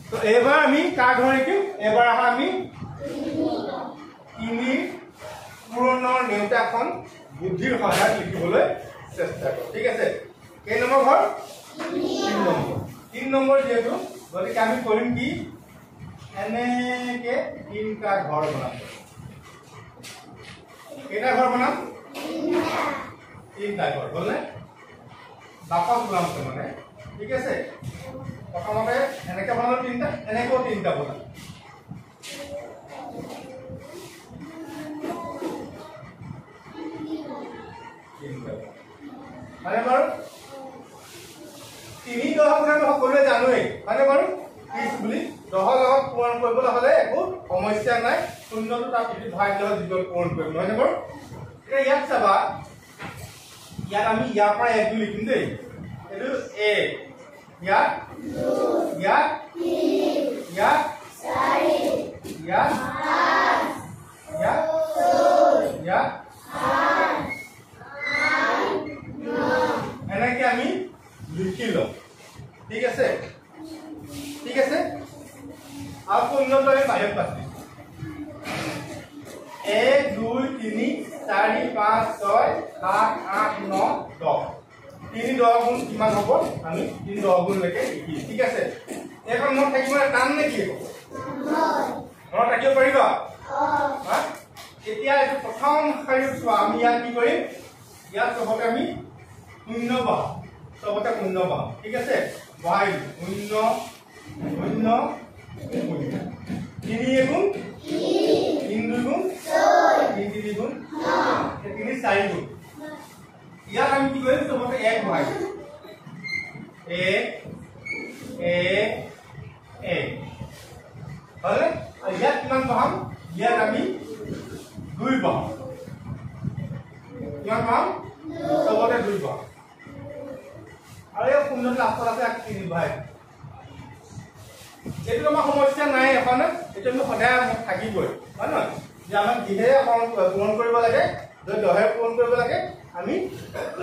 তো এবাৰ আমি কাৰ ঘৰ লিখিম এবাৰ আহা আমি তিনি পূৰণৰ নেউতাখন বুদ্ধিৰ সহায়ত লিখিবলৈ চেষ্টা কৰোঁ ঠিক আছে কেই নম্বৰ ঘৰ 3 নম্বৰ যেহেতু গতিকে আমি কৰিম কি এনেকে তিনটা ঘৰ বনাম কেইটা ঘৰ বনাম তিনটা ঘৰ হ'ল নে বাকচ বনাম মানে ঠিক আছে প্ৰথমতে এনেকে বনাম তিনটা এনেকেও তিনটা বনাম মানে বাৰু তিনি দহ গুণন সকলোৱে জানোৱেই মানে বাৰু 30 বুলি 10 লগত পূৰণ কৰিবলৈ হ'লে একো সমস্যা নাই শূন্যটো তাৰ পিছত ভৰাই দিলে যিটো পূৰণ কৰিম নহয় নে বাৰু এতিয়া ইয়াত চাবা ইয়াত আমি ইয়াৰ পৰা 1 বুলি লিখিম দেই এইটো 1 ইয়াত 2 ইয়াত 3 ইয়াত 4 ইয়াত 5 ইয়াত 6 ইয়াত 8 এনেকে আমি লিখিলো ঠিক আছে আর শূন্যটো আমি বাহিৰত পাতি 1 2 3 4 5 6 7 8 9 10 3 10 গুণ কিমান হ'ব আমি 3 10 গুণ লৈকে লিখি ঠিক আছে এখন মন থাকিব টান নে কি হ'ব মনত ৰাখিব পাৰিবা হা এতিয়া এই প্ৰথম শাৰীত চোৱা আমি ইয়াত কি কৰিম ইয়াত চবতে আমি শূন্য পাম সবতে শূন্য পাম ঠিক আছে বহাই শূন্য শূন্য শূন্য 3 গুণ 3 গুণ 3 গুণ 3 4 গুণ ইয়াত আমি কি কৰিম সবতে 1 বহাই 1 হলে ইয়াত কিমান বহাম ইয়াত আমি 2 বহাম কিমান বহাম সবতে 2 বহাম আৰু এই শূন্য লাষ্টত আছে 3 ভাই এইটো আমাৰ সমস্যা নাই এখন এটা আমি সদায় থাকিবই হয় নহয় যে আমাক যিহে পূৰণ কৰিব লাগে যদি 10 পূৰণ কৰিব লাগে আমি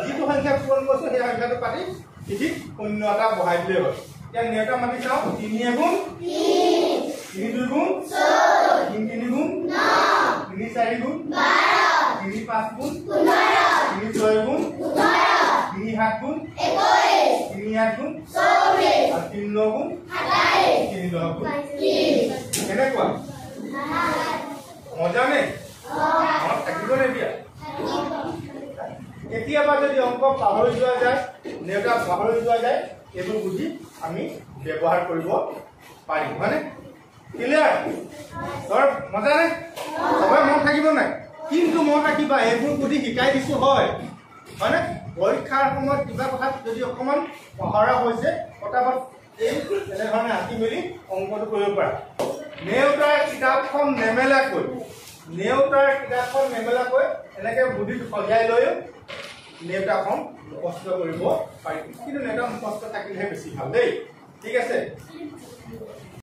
যিটো সংখ্যা পূৰণ কৰিছো সেই সংখ্যাটো পাতি ঠিক শূন্য এটা বহাই দিলে হ'ল এতিয়া নেউতা মাতি চাওঁ 3 গুণ 3 2 গুণ 6 3 গুণ 9 3 4 গুণ 12 3 5 গুণ 15 3 6 গুণ 17 3 7 গুণ 21 3 8 গুণ 24 আর 3 9 গুণ 28 3 10 গুণ 30 কেনেকুৱা মজা নে মনত থাকিব নে দিয়া কেতিয়াবা যদি অংক পাহৰি যোৱা যায় নেউতা পাহৰি যোৱা যায় এইবোৰ বুদ্ধি আমি ব্যৱহাৰ কৰিব পাৰিম মানে ক্লিয়াৰ ধৰ মজা নে সবাই মন থাকিব নাই কিন্তু মন ৰাখিবা এইবোৰ বুদ্ধি শিকাই দিছো হয় মানে পৰীক্ষাৰ সময়ত কিবা কথা যদি অকমান পাহৰা হৈছে পটাপট এই এনেধৰণে আঁকি মেলি অংকটো কৰিব পাৰা নেউতাৰ কিতাপখন নেমেলাকৈ এনেকে বুদ্ধিটো সজাই লৈ নেউতাখন মুখস্থ কৰিব পাৰিম কিন্তু নেউতা মুখস্থ থাকিলেহে বেছি ভাল দেই ঠিক আছে